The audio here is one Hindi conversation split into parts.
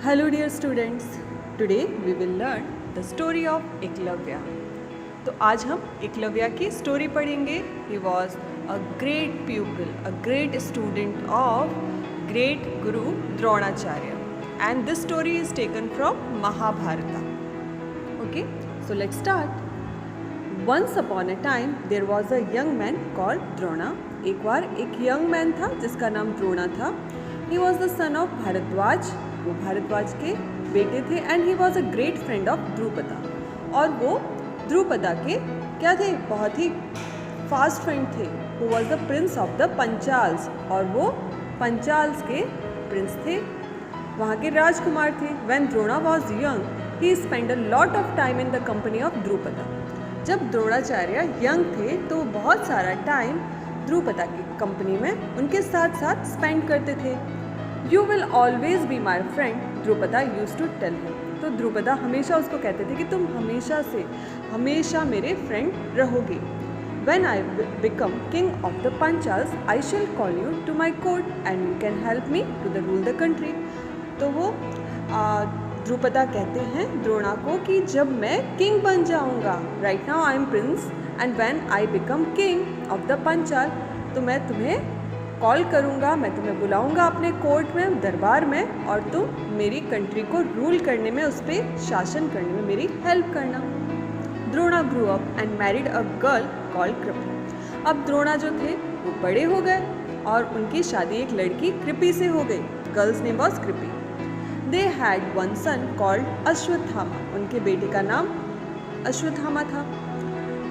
Hello dear students, today we will learn the story of Eklavya. तो आज हम एकलव्या की स्टोरी पढ़ेंगे. He was a great pupil, a great student of great Guru Dronacharya, and this story is taken from Mahabharata. Okay, so let's start. Once upon a time there was a young man called Drona. एक बार एक young man था जिसका नाम द्रोणा था. He was the son of Bhardwaj. वो भारद्वाज के बेटे थे and he was a great friend of Drupada. और वो द्रुपदा के क्या थे, बहुत ही फास्ट फ्रेंड थे. Who was the prince of the Panchals, और वो पंचाल्स के प्रिंस थे, वहाँ के राजकुमार थे. When Drona was young he spend a lot of time in the company of Drupada. जब द्रोणाचार्य यंग थे तो वो बहुत सारा टाइम द्रुपदा की कंपनी में उनके साथ साथ स्पेंड करते थे. You will always be my friend, Drupada used to tell him. तो द्रुपदा हमेशा उसको कहते थे कि तुम हमेशा मेरे फ्रेंड रहोगे. When I become king of the Panchals, I shall call you to my court and you can help me to rule the country. तो वो द्रुपदा कहते हैं द्रोणा को कि जब मैं किंग बन जाऊंगा, right now I am prince, and when I become king of the Panchal, तो मैं तुम्हें कॉल करूँगा, मैं तुम्हें बुलाऊँगा अपने कोर्ट में, दरबार में, और तुम मेरी कंट्री को रूल करने में, उस पर शासन करने में मेरी हेल्प करना. Drona grew up and married a girl called Kripi. अब द्रोणा जो थे वो बड़े हो गए और उनकी शादी एक लड़की कृपी से हो गई. Girl's name was Kripi. They had one son called Ashwatthama. उनके बेटे का नाम अश्वत्थामा था.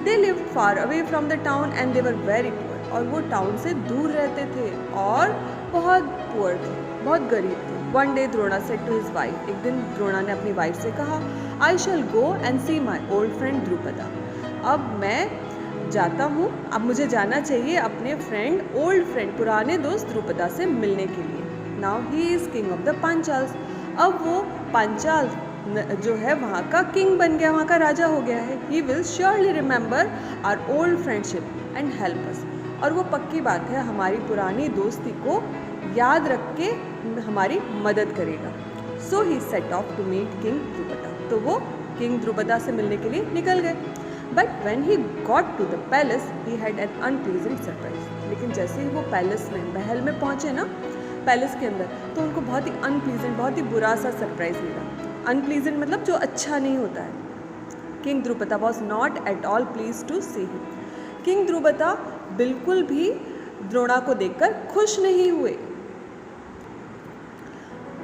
They lived far away from the town and they were very poor. और वो टाउन से दूर रहते थे और बहुत पुअर थे, बहुत गरीब थे. One day Drona said to his wife. एक दिन द्रोणा ने अपनी वाइफ से कहा, I shall go and see my old friend Drupada. अब मैं जाता हूँ, अब मुझे जाना चाहिए अपने फ्रेंड, ओल्ड फ्रेंड, पुराने दोस्त द्रुपदा से मिलने के लिए. Now he is king of the Panchals. अब वो पंचाल जो है वहाँ का किंग बन गया, वहाँ का राजा हो गया है. He will surely remember our old friendship and help us. और वो पक्की बात है, हमारी पुरानी दोस्ती को याद रख के हमारी मदद करेगा. So he set off to meet king Drupada. तो वो किंग द्रुपदा से मिलने के लिए निकल गए. But when he got to the palace he had an unpleasant surprise. लेकिन जैसे ही वो पैलेस में, महल में पहुँचे ना, पैलेस के अंदर, तो उनको बहुत ही अनप्लीजेंट, बहुत ही बुरा सा सरप्राइज मिला. अनप्लीजेंट मतलब जो अच्छा नहीं होता है. King Drupada was not at all pleased to see him. King Drupada बिल्कुल भी द्रोणा को देखकर खुश नहीं हुए.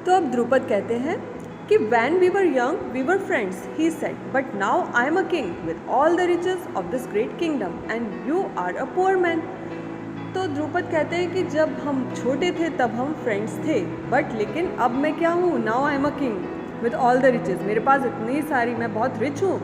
तो अब द्रुपद कहते हैं कि when we were young we were friends, he said, but now I am a king with all the riches of this great kingdom and you are a poor man. तो द्रुपद कहते हैं कि जब हम छोटे थे तब हम फ्रेंड्स थे, बट लेकिन अब मैं क्या हूँ, now I am a king with all the riches. मेरे पास इतनी सारी, मैं बहुत रिच हूँ,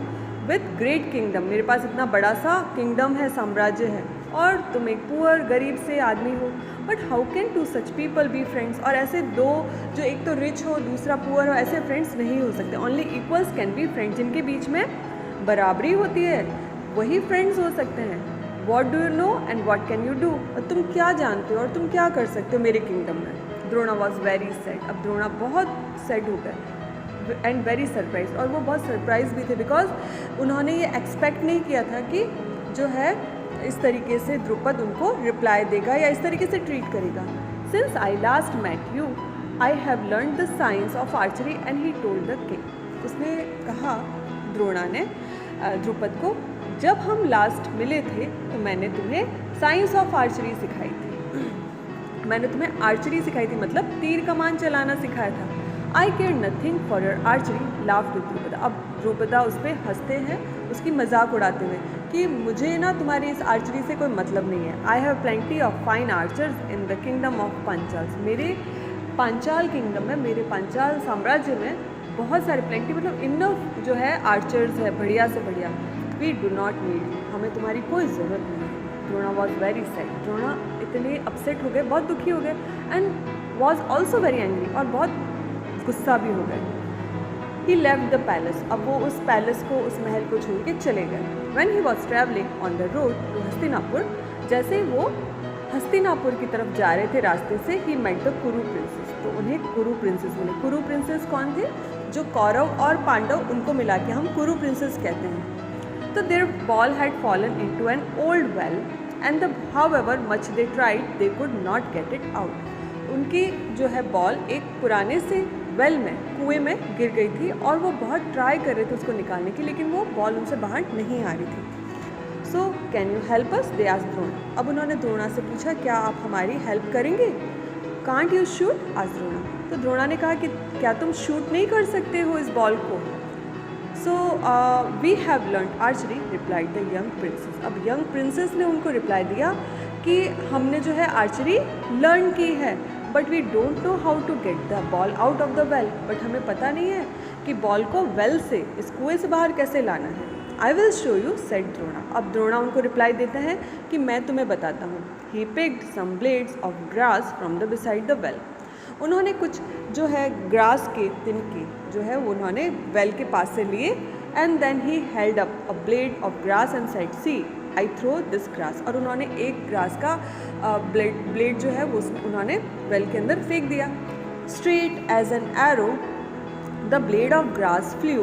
विथ ग्रेट किंगडम, मेरे पास इतना बड़ा सा किंगडम है, साम्राज्य है, और तुम एक पुअर, गरीब से आदमी हो. But how can two such people be friends. और ऐसे दो, जो एक तो रिच हो दूसरा पुअर हो, ऐसे फ्रेंड्स नहीं हो सकते. Only equals can be friends. जिनके बीच में बराबरी होती है वही फ्रेंड्स हो सकते हैं. What do you no and what can you do. और तुम क्या जानते हो और तुम क्या कर सकते हो मेरे किंगडम में. Drona was very sad. अब द्रोणा बहुत सैड हो गए एंड वेरी सरप्राइज. और वो बहुत सरप्राइज भी थे बिकॉज उन्होंने ये एक्सपेक्ट नहीं किया था कि जो है इस तरीके से द्रुपद उनको रिप्लाई देगा या इस तरीके से ट्रीट करेगा. Since I last met you I have learn the science of archery and he told the king. उसने कहा, द्रोणा ने द्रुपद को, जब हम लास्ट मिले थे तो मैंने तुम्हें साइंस ऑफ आर्चरी सिखाई थी. मैंने तुम्हें आर्चरी सिखाई थी, मतलब तीर कमान चलाना सिखाया था. I care nothing for your archery, laughed Drupada. अब द्रुपदा उस पर हंसते हैं, उसकी मजाक उड़ाते हुए, कि मुझे ना तुम्हारी इस आर्चरी से कोई मतलब नहीं है. I have plenty of fine archers in the kingdom of Panchals. मेरे पांचाल किंगडम में, मेरे पांचाल साम्राज्य में बहुत सारे, प्लेंटी मतलब इनफ जो है आर्चर्स है, बढ़िया से बढ़िया. वी डू नॉट नीड, हमें तुम्हारी कोई ज़रूरत नहीं है. Drona was very sad. Drona इतने अपसेट हो गए, बहुत दुखी हो गए, and was also very angry, और बहुत गुस्सा भी हो गए. ही लेफ्ट द पैलेस. अब वो उस पैलेस को, उस महल को छोड़ के चले गए. When he was travelling on the road to Hastinapur, जैसे ही वो हस्तिनापुर की तरफ जा रहे थे रास्ते से, ही मेट द कुरु प्रिंसेस, तो उन्हें कुरु प्रिंसेस मिले। कुरु प्रिंसेस कौन थे? जो कौरव और पांडव, उनको मिला के हम कुरु प्रिंसेस कहते हैं। तो their ball had fallen into an old well and the however much they tried they could not get it out. उनकी जो है बॉल एक पुराने से वेल में, कुएं में गिर गई थी और वो बहुत ट्राई कर रहे थे उसको निकालने की, लेकिन वो बॉल उनसे बाहर नहीं आ रही थी। So can you help us, they asked Drona. अब उन्होंने द्रोणा से पूछा, क्या आप हमारी हेल्प करेंगे? Can't you shoot, asked Drona. तो द्रोणा ने कहा कि क्या तुम शूट नहीं कर सकते हो इस बॉल को? So we have learn archery, replied the young princes. अब यंग प्रिंसेस ने उनको रिप्लाई दिया कि हमने जो है आर्चरी लर्न की है, but we don't know how to get the ball out of the well. But हमें पता नहीं है कि बॉल को वेल से, इस कुएं से बाहर कैसे लाना है। I will show you, said Drona. अब द्रोणा उनको रिप्लाई देते हैं कि मैं तुम्हें बताता हूँ। He picked some blades of grass from the beside the well. उन्होंने कुछ जो है ग्रास के तिनके जो है वो उन्होंने वेल के पास से लिए, and then he held up a blade of grass and said, see I throw this grass. और उन्होंने एक ग्रास का ब्लेड जो है वो उन्होंने वेल के अंदर फेंक दिया। Straight as an arrow the blade of grass flew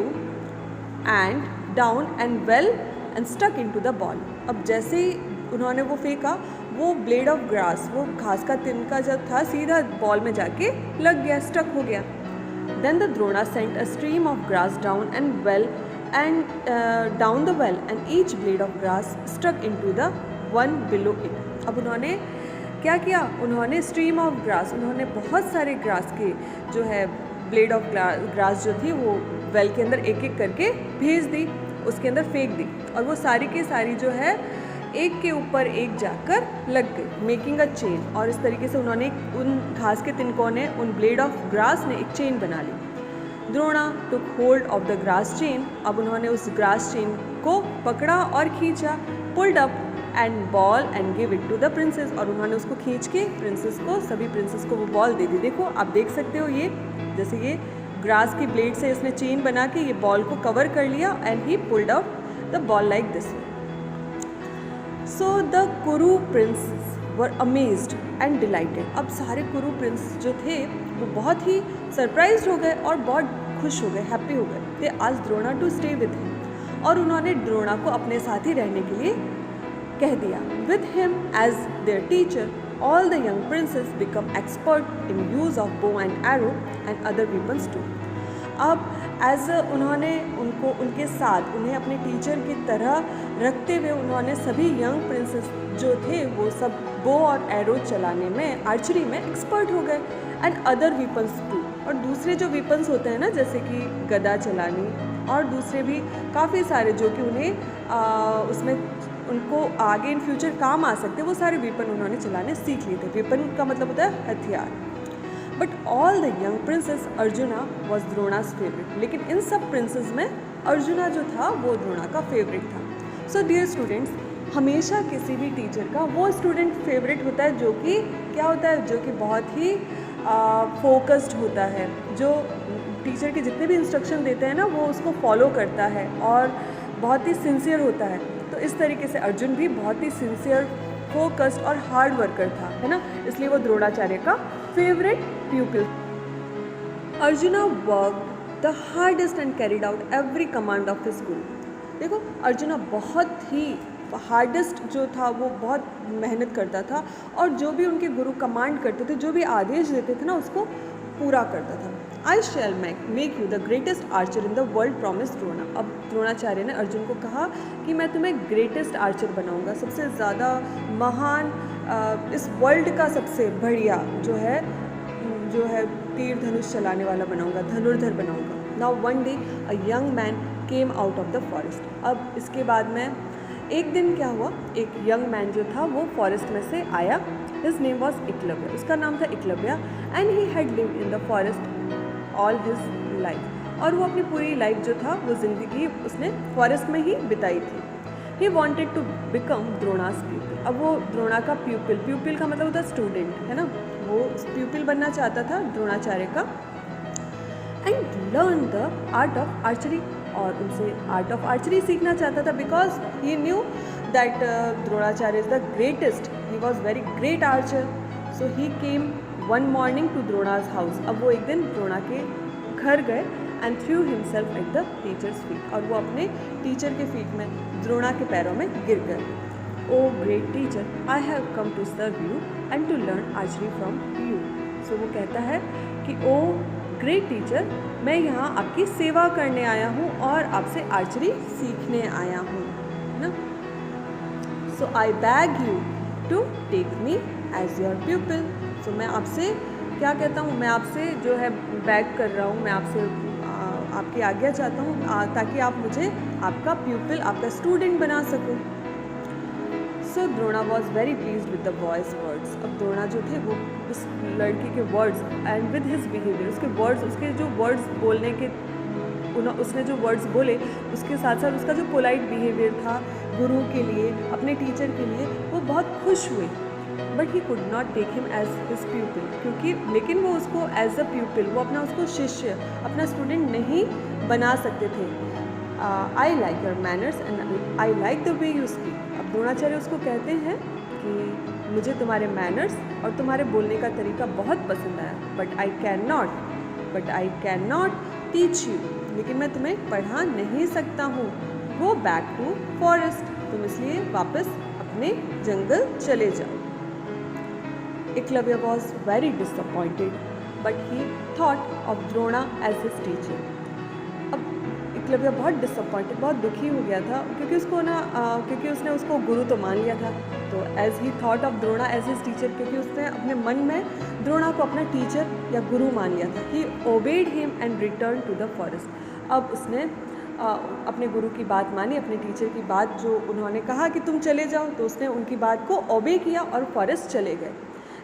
and down and well and stuck into the ball. अब जैसे ही उन्होंने वो फेंका, वो ब्लेड ऑफ ग्रास, वो घास का तिनका जब था, सीधा बॉल में जाके लग गया, स्टक हो गया। Then the Drona sent a stream of grass down and well and down the well and each blade of grass stuck into the one below it. अब उन्होंने क्या किया? उन्होंने स्ट्रीम ऑफ ग्रास, उन्होंने बहुत सारे ग्रास के जो है ब्लेड ऑफ ग्रास जो थी वो वेल के अंदर एक एक करके भेज दी, उसके अंदर फेंक दी, और वो सारी की सारी जो है एक के ऊपर एक जाकर लग गई, मेकिंग अ चेन। और इस तरीके से उन्होंने उन घास के तिनकों ने, उन ब्लेड ऑफ ग्रास ने एक चेन बना ली। Drona took hold of the grass chain. अब उन्होंने उस ग्रास चेन को पकड़ा और खींचा, pulled up and ball and give it to the princes. और उन्होंने उसको खींच के प्रिंसेस को, सभी प्रिंसेस को वो बॉल दे दी। देखो आप देख सकते हो, ये जैसे ये ग्रास की ब्लेड से इसने चेन बना के ये बॉल को कवर कर लिया, and he pulled out the ball like this. So the Kuru princes were amazed and delighted. अब सारे कुरु प्रिंस जो थे वो बहुत ही सरप्राइज्ड हो गए और बहुत खुश हो गए, हैप्पी हो गए। They asked Drona to stay with him, और उन्होंने द्रोणा को अपने साथ ही रहने के लिए कह दिया। With him as their teacher all the young princes become expert in use of bow and arrow and other weapons too। अब एज उन्होंने उनको उनके साथ उन्हें अपने टीचर की तरह रखते हुए उन्होंने सभी यंग प्रिंसेस जो थे वो सब बो और एरो चलाने में, आर्चरी में एक्सपर्ट हो गए, एंड अदर वीपन्स टू। और दूसरे जो वीपन्स होते हैं ना, जैसे कि गदा चलानी और दूसरे भी काफ़ी सारे जो कि उन्हें उसमें उनको आगे इन फ्यूचर काम आ सकते, वो सारे वेपन उन्होंने चलाने सीख लिए थे। वेपन का मतलब होता है हथियार। But all the young princes Arjuna was Drona's favourite. लेकिन इन सब प्रिंसेस में अर्जुना जो था वो द्रोणा का फेवरेट था। सो डियर स्टूडेंट्स, हमेशा किसी भी टीचर का वो स्टूडेंट फेवरेट होता है जो कि क्या होता है, जो कि बहुत ही फोकस्ड होता है, जो टीचर के जितने भी इंस्ट्रक्शन देते हैं ना वो उसको फॉलो करता है और बहुत ही सिंसियर होता है। तो इस तरीके से अर्जुन भी बहुत ही सिंसियर, फोकस्ड और हार्ड वर्कर था, है ना, इसलिए वो द्रोणाचार्य का favourite प्यूपिल। Arjuna work the hardest and carried out every command of his गुरु। देखो अर्जुना बहुत ही हार्डेस्ट जो था वो बहुत मेहनत करता था, और जो भी उनके गुरु कमांड करते थे, जो भी आदेश देते थे ना, उसको पूरा करता था। I shall make you the greatest archer in the world, promise Drona. अब द्रोणाचार्य ने अर्जुन को कहा कि मैं तुम्हें ग्रेटेस्ट आर्चर बनाऊंगा, सबसे ज़्यादा महान, इस वर्ल्ड का सबसे बढ़िया जो है तीर धनुष चलाने वाला बनाऊंगा, धनुर्धर बनाऊंगा। Now one day a young man came out of the forest. अब इसके बाद में एक दिन क्या हुआ, एक यंग मैन जो था वो फॉरेस्ट में से आया। हिज नेम वॉज एकलव्य, उसका नाम था Eklavya, and he had lived in the forest all his life. और वो अपनी पूरी लाइफ जो था वो ज़िंदगी उसने फॉरेस्ट में ही बिताई थी। He wanted to become Drona's pupil. अब वो द्रोणा का प्यूपिल का मतलब होता है स्टूडेंट, है ना, वो प्यूपिल बनना चाहता था द्रोणाचार्य का। And learn the art of archery, और उनसे आर्ट ऑफ आर्चरी सीखना चाहता था, because he knew that Dronacharya is the greatest he was very great archer. So he came one morning to Drona's house. अब वो एक दिन द्रोणा के घर गए and threw himself at the teacher's feet. और वो अपने टीचर के फीट में, द्रोणा के पैरों में गिर गए. O great teacher, I have come to serve you and to learn archery from you. So वो कहता है कि ओ ग्रेट टीचर, मैं यहाँ आपकी सेवा करने आया हूँ और आपसे आर्चरी सीखने आया हूँ, है ना. So I beg you to take me as your pupil. So मैं आपसे क्या कहता हूँ, मैं आपसे जो है बैग कर रहा हूँ, मैं आपसे आपकी आज्ञा चाहता हूँ ताकि आप मुझे आपका प्यूपिल, आपका स्टूडेंट बना सको. So Drona was very pleased with the boy's words. अब द्रोणा जो थे वो उस लड़की के words and with his behaviour, उसके वर्ड्स, उसके जो वर्ड्स बोलने के उसने जो वर्ड्स बोले उसके साथ साथ उसका जो पोलाइट बिहेवियर था गुरु के लिए, अपने टीचर के लिए, वो बहुत खुश हुए. But he could not take him as his pupil, क्योंकि लेकिन वो उसको एज अ प्यूपिल, वो अपना उसको शिष्य, अपना स्टूडेंट नहीं बना सकते थे. I like your manners and I like the way you speak. अब द्रोणाचार्य उसको कहते हैं कि मुझे तुम्हारे मैनर्स और तुम्हारे बोलने का तरीका बहुत पसंद आया. But I can not teach you, लेकिन मैं तुम्हें पढ़ा नहीं सकता हूँ. गो बैक टू फॉरेस्ट, तुम इसलिए वापस अपने जंगल चले जाओ. Eklavya was very disappointed but he thought of Drona as his teacher. अब एकलव्य बहुत डिसअपॉइंटेड, बहुत दुखी हो गया था क्योंकि उसने उसको गुरु तो मान लिया था. तो as he thought of Drona as his teacher, क्योंकि उसने अपने मन में द्रोणा को अपना टीचर या गुरु मान लिया था. He obeyed him and return to the forest. अब उसने अपने गुरु की बात मानी, अपने टीचर की बात जो उन्होंने कहा कि तुम चले जाओ, तो उसने उनकी बात को ओबे किया और फॉरेस्ट चले गए.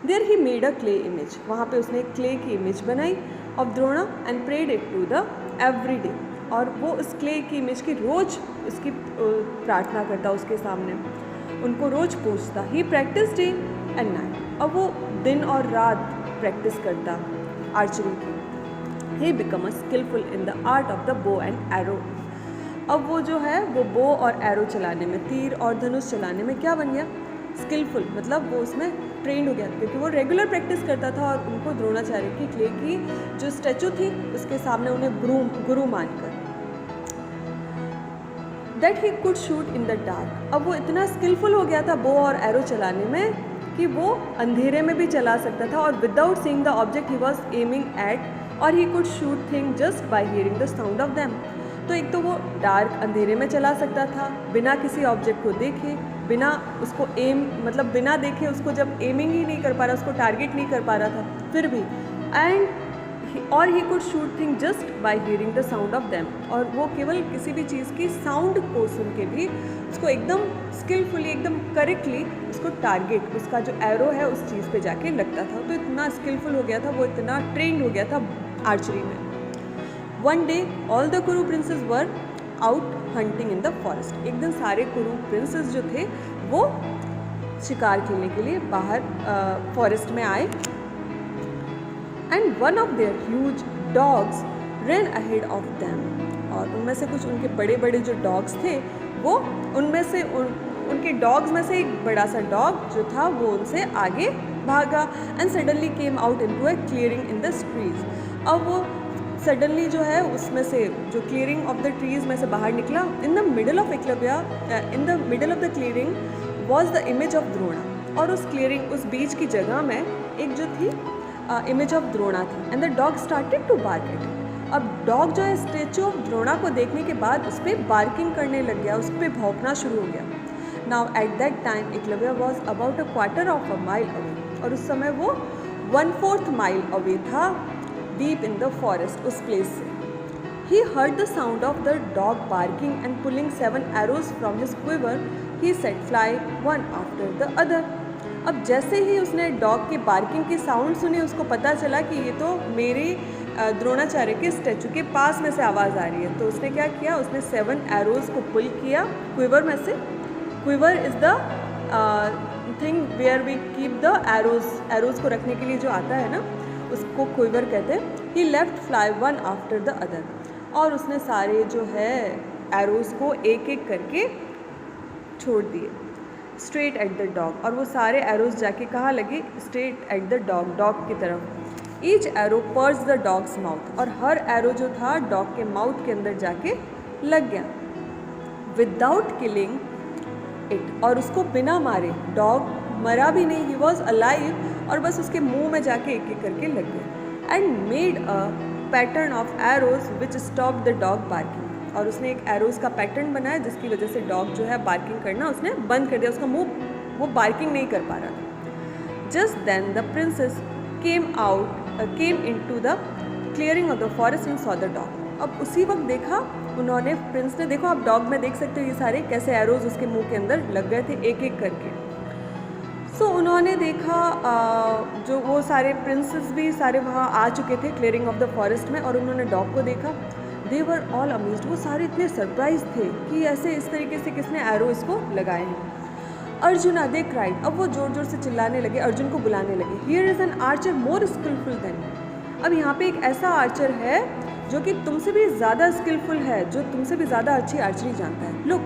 There he made a clay image. वहाँ पे उसने एक क्ले की इमेज बनाई of Drona and prayed it to the every day. और वो उस क्ले की इमेज की रोज़ उसकी प्रार्थना करता उसके सामने, उनको रोज़ पूछता. He practice day and night. अब वो दिन और रात प्रैक्टिस करता आर्चरी की. He become a skilful in the art of the bow and arrow. अब वो जो है वो बो और एरो चलाने में, तीर और धनुष चलाने में क्या बन गया, स्किलफुल. मतलब वो उसमें ट्रेंड हो गया क्योंकि वो रेगुलर प्रैक्टिस करता था. और उनको द्रोणाचार्य की क्ले की जो स्टैचू थी उसके सामने उन्हें गुरु मानकर. That he could shoot in the dark. अब वो इतना स्किलफुल हो गया था बो और एरो चलाने में कि वो अंधेरे में भी चला सकता था. और without seeing the object he was aiming at, और he could shoot thing just by hearing the sound of them. तो एक तो वो डार्क अंधेरे में चला सकता था बिना किसी ऑब्जेक्ट को देखे, बिना उसको मतलब बिना देखे उसको जब एमिंग ही नहीं कर पा रहा, उसको टारगेट नहीं कर पा रहा था फिर भी. और he could shoot thing just by hearing the sound of them. और वो केवल किसी भी चीज़ की साउंड को सुन के भी उसको एकदम स्किलफुली, एकदम करेक्टली उसको टारगेट, उसका जो एरो है उस चीज़ पे जाके लगता था. तो इतना स्किलफुल हो गया था वो, इतना ट्रेंड हो गया था आर्चरी में. One day all the Kuru princes were out hunting in the forest. एक दिन सारे कुरु प्रिंसेस जो थे वो शिकार खेलने के लिए बाहर फॉरेस्ट में आए. And one of their huge dogs run ahead of them. और उनमें से कुछ उनके बड़े बड़े जो डॉग्स थे वो उनमें से उनके डॉग्स में से एक बड़ा सा डॉग जो था वो उनसे आगे भागा. And suddenly came out into a clearing in the trees. अब वो सडनली जो है उसमें से जो क्लियरिंग ऑफ द ट्रीज़ में से बाहर निकला. In the middle of Eklavya, in the middle of the clearing was the image of Drona. और उस क्लियरिंग, उस बीच की जगह में एक जो थी इमेज ऑफ द्रोणा थी. And the dog started to bark at it. अब डॉग जो है स्टैचू ऑफ द्रोणा को देखने के बाद उस पर बार्किंग करने लग गया, उस पर भौंकना शुरू हो गया. Now at that time Eklavya was about a quarter of a mile away. और उस समय वो 1/4 माइल अवे था deep in the forest, उस place से. He heard the sound of the dog barking and pulling 7 arrows from his quiver. He set fly one after the other. अब जैसे ही उसने डॉग की बार्किंग की साउंड सुनी उसको पता चला कि ये तो मेरे द्रोणाचार्य के स्टैचू के पास में से आवाज़ आ रही है. तो उसने क्या किया, उसने 7 एरोज़ को पुल किया क्विवर में से. Quiver is the thing where we keep the arrows को रखने के लिए जो आता है ना, उसको क्विवर कहते हैं. He left fly one after the other. और उसने सारे जो है एरोज़ को एक एक करके छोड़ दिए. स्ट्रेट एट द डॉग, और वो सारे एरोज जाके कहाँ लगे? Straight at the dog, dog की तरफ। Each arrow purse the dogs mouth, और हर एरो जो था डॉग के माउथ के अंदर जाके लग गया। विदाउट किलिंग इट, और उसको बिना मारे, डॉग मरा भी नहीं, ही वॉज अलाइव, और बस उसके मुंह में जाके एक एक करके लग गया। And made a pattern of arrows which stop the dog barking, और उसने एक एरोज का पैटर्न बनाया जिसकी वजह से डॉग जो है बार्किंग करना उसने बंद कर दिया, उसका मुंह वो बार्किंग नहीं कर पा रहा था। Just then the princes came into the clearing of the forest and saw the dog. अब उसी वक्त देखा उन्होंने, प्रिंस ने, देखो आप डॉग में देख सकते हो ये सारे कैसे एरोज उसके मुंह के अंदर लग गए थे एक एक करके। सो उन्होंने देखा जो वो सारे प्रिंसेस भी सारे वहाँ आ चुके थे क्लियरिंग ऑफ द फॉरेस्ट में, और उन्होंने डॉग को देखा। दे वर ऑल अमेज्ड, वो सारे इतने सरप्राइज थे कि ऐसे इस तरीके से किसने एरो इसको लगाए हैं। अर्जुना, दे क्राइड, अब वो ज़ोर ज़ोर से चिल्लाने लगे, अर्जुन को बुलाने लगे। Here is an archer more skilful than, अब यहाँ पे एक ऐसा आर्चर है जो कि तुमसे भी ज़्यादा स्किलफुल है, जो तुमसे भी ज़्यादा अच्छी आर्चरी जानता है। Look,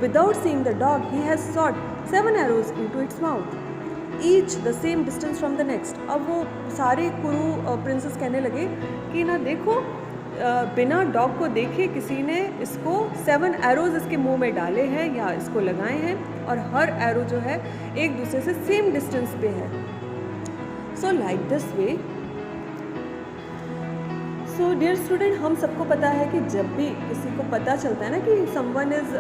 without seeing the dog he has shot 7 arrows into its mouth, each the same distance from the next. अब वो सारे कुरु प्रिंसेस कहने लगे कि ना देखो, बिना डॉग को देखे किसी ने इसको 7 एरोज इसके मुंह में डाले हैं या इसको लगाए हैं, और हर एरो जो है एक दूसरे से सेम डिस्टेंस पे है। So like this way, so dear student, हम सबको पता है कि जब भी किसी को पता चलता है ना कि someone is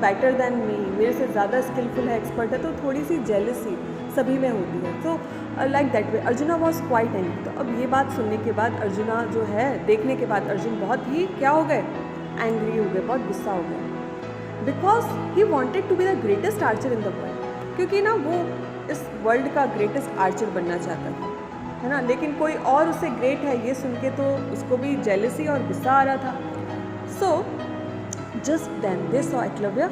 better than me, मेरे से ज़्यादा स्किलफुल है, एक्सपर्ट है, तो थोड़ी सी जेलसी सभी में होती है। तो like that way arjuna was quite angry. तो अब ये बात सुनने के बाद अर्जुना जो है, देखने के बाद अर्जुन बहुत ही क्या हो गए? एंग्री हो गए, बहुत गुस्सा हो गए। Because he wanted to be the greatest archer in the world, क्योंकि ना वो इस वर्ल्ड का ग्रेटेस्ट आर्चर बनना चाहता था, है ना। लेकिन कोई और उससे ग्रेट है ये सुन के तो उसको भी जेलसी और गुस्सा आ रहा था। So just then they saw Eklavya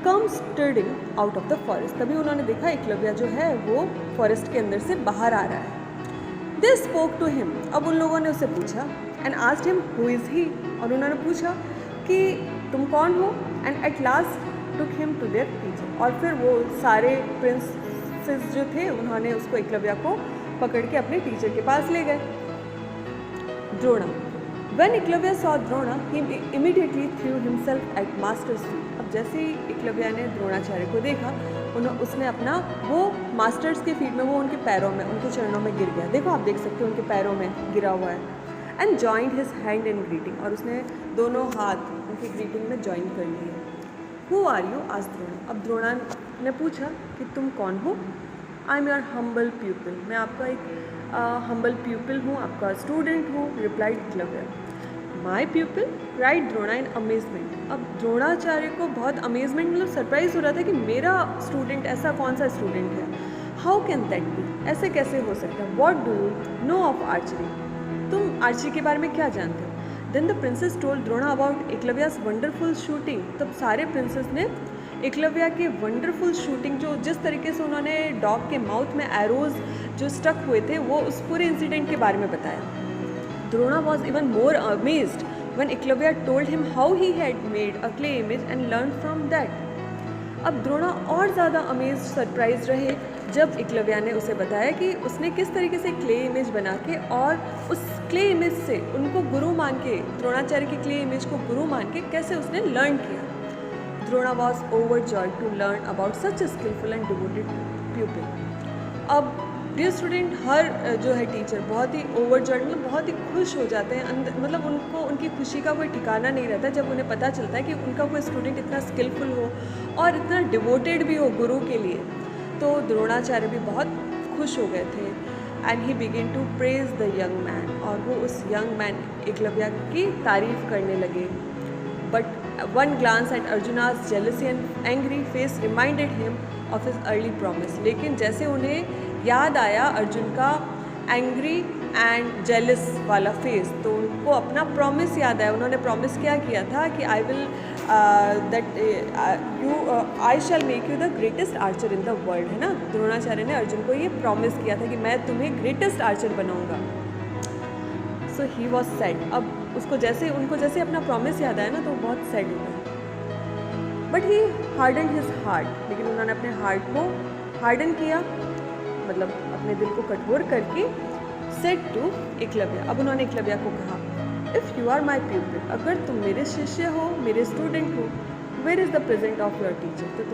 come striding out of the forest, तभी उन्होंने देखा एकलव्य जो है वो फॉरेस्ट के अंदर से बाहर आ रहा है। दे स्पोक टू हिम, अब उन लोगों ने उससे पूछा, and asked him who is he, और उन्होंने पूछा कि तुम कौन हो। And at last took him to their teacher, और फिर वो सारे प्रिंसेस जो थे उन्होंने उसको एकलव्य को पकड़ के अपने टीचर के पास ले गए। Drona, when Eklavya saw Drona he immediately through himself eight masters feet. अब जैसे ही एकलव्य ने द्रोणाचार्य को देखा, उसने अपना वो मास्टर्स के फीट में, वो उनके पैरों में, उनके चरणों में गिर गया। देखो आप देख सकते हो उनके पैरों में गिरा हुआ है। And joined his hand in greeting, और उसने दोनों हाथ उनकी ग्रीटिंग में ज्वाइन कर लिए। Who are you? Asked Drona. अब द्रोणा ने पूछा कि तुम कौन हो? I am your humble pupil, मैं आपका एक हम्बल प्यूपिल हूँ, आपका स्टूडेंट हूँ, replied Eklavya. My pupil? Cried Drona in amazement. अब द्रोणाचार्य को बहुत अमेजमेंट, मतलब सरप्राइज हो रहा था कि मेरा स्टूडेंट, ऐसा कौन सा स्टूडेंट है? हाउ कैन दैट बी, ऐसे कैसे हो सकता है? What do you know of archery, तुम आर्चरी के बारे में क्या जानते हो? Then the princes told Drona about Eklavya's wonderful shooting. तब सारे प्रिंसेस ने एकलव्य के वंडरफुल शूटिंग, जो जिस तरीके से उन्होंने डॉग के माउथ में एरोज जो स्टक हुए थे, वो उस पूरे इंसिडेंट के बारे में बताया। Drona was even more amazed when Eklavya told him how he had made a clay image and learn from that. अब द्रोणा और ज़्यादा अमेज्ड, सरप्राइज रहे जब एकलव्य ने उसे बताया कि उसने किस तरीके से क्ले इमेज बना के, और उस क्ले इमेज से उनको गुरु मान के, द्रोणाचार्य की क्ले इमेज को गुरु मान के कैसे उसने लर्न किया। Drona was overjoyed to learn about such a skillful and devoted pupil। अब डियर स्टूडेंट, हर जो है टीचर बहुत ही overjoyed, मतलब बहुत ही खुश हो जाते हैं अंदर, मतलब उनको उनकी खुशी का कोई ठिकाना नहीं रहता जब उन्हें पता चलता है कि उनका कोई स्टूडेंट इतना स्किलफुल हो और इतना डिवोटेड भी हो गुरु के लिए। तो द्रोणाचार्य भी बहुत खुश हो गए थे। And he begin to praise the young man, और वो उस यंग मैन एकलव्य की तारीफ़ करने लगे। But one glance at Arjuna's jealousy and angry face reminded him of his early promise। लेकिन जैसे उन्हें याद आया अर्जुन का एंग्री एंड जेलस वाला फेस, तो उनको अपना प्रॉमिस याद आया। उन्होंने प्रॉमिस क्या किया था कि I will I shall make you the greatest archer in the world, है ना। द्रोणाचार्य ने अर्जुन को ये प्रॉमिस किया था कि मैं तुम्हें ग्रेटेस्ट आर्चर बनाऊंगा। सो ही वॉज सैड। अब उसको जैसे, उनको जैसे अपना प्रॉमिस याद आया ना, तो बहुत सैड हो गया। But he harden his heart, लेकिन उन्होंने अपने हार्ट को हार्डन किया, मतलब अपने दिल को कठोर करके सेड टू एकलव्य। अब उन्होंने एकलव्य को कहा, if you are my pupil, अगर तुम मेरे शिष्य हो, मेरे स्टूडेंट हो, where is the present of your teacher, तो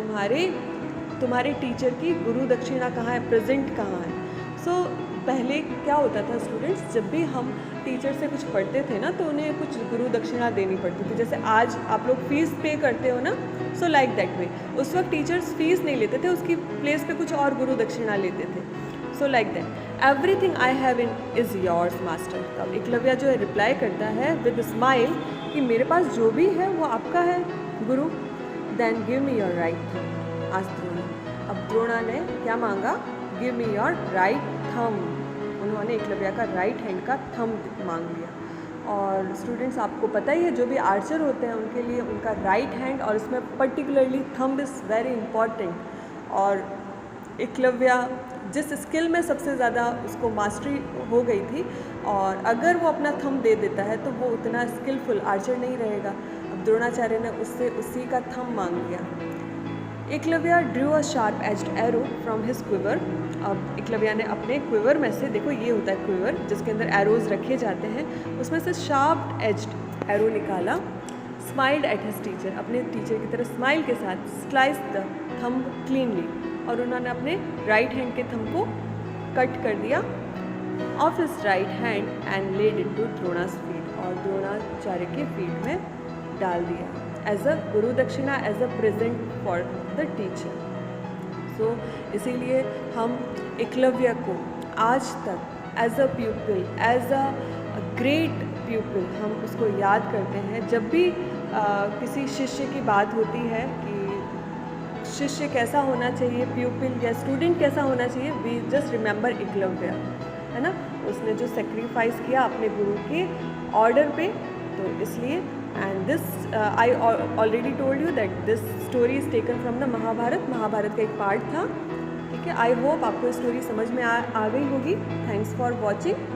तुम्हारे टीचर की गुरु दक्षिणा कहाँ है, प्रेजेंट कहाँ है। सो पहले क्या होता था स्टूडेंट्स, जब भी हम टीचर से कुछ पढ़ते थे ना, तो उन्हें कुछ गुरु दक्षिणा देनी पड़ती थी। जैसे आज आप लोग फीस पे करते हो ना, सो लाइक दैट वे उस वक्त टीचर्स फीस नहीं लेते थे, उसकी प्लेस पे कुछ और गुरु दक्षिणा लेते थे। So like that everything I have in is yours master. तब एकलव्य जो है रिप्लाई करता है विद स्माइल कि मेरे पास जो भी है वो आपका है गुरु। Then give me your right thumb, आज द्रोणा। अब द्रोणा ने क्या मांगा, give me your right thumb. उन्होंने एकलव्य का राइट हैंड का थंब मांग लिया। और स्टूडेंट्स आपको पता ही है, जो भी आर्चर होते हैं उनके लिए उनका राइट हैंड और इसमें particularly thumb is very important. और एकलव्य जिस स्किल में सबसे ज़्यादा उसको मास्टरी हो गई थी, और अगर वो अपना थंब दे देता है तो वो उतना स्किलफुल आर्चर नहीं रहेगा। अब द्रोणाचार्य ने उससे उसी का थंब मांग लिया। Eklavya drew a sharp aged arrow from his quiver. अब एकलव्य ने अपने क्विवर में से, देखो ये होता है क्विवर जिसके अंदर एरोज़ रखे जाते हैं, उसमें से शार्प एज्ड एरो निकाला। स्माइल्ड एट हिज टीचर, अपने टीचर की तरफ स्माइल के साथ स्लाइस द थंब क्लीनली, और उन्होंने अपने राइट हैंड के थंब को कट कर दिया off his right hand and laid into Drona's feet, और द्रोणाचार्य के फीट में डाल दिया as a guru dakshina, as a present for the teacher. So इसीलिए हम एकलव्य को आज तक as a pupil, as a great pupil हम उसको याद करते हैं। जब भी किसी शिष्य की बात होती है कि शिष्य कैसा होना चाहिए, प्यूपिल या स्टूडेंट कैसा होना चाहिए, वी जस्ट रिमेंबर एकलव्य, है ना। उसने जो सेक्रीफाइस किया अपने गुरु के ऑर्डर पे, तो इसलिए and this I already told you that this story is taken from the Mahabharata. Mahabharata का एक पार्ट था, ठीक है। आई होप आपको स्टोरी समझ में आ गई होगी। Thanks for watching.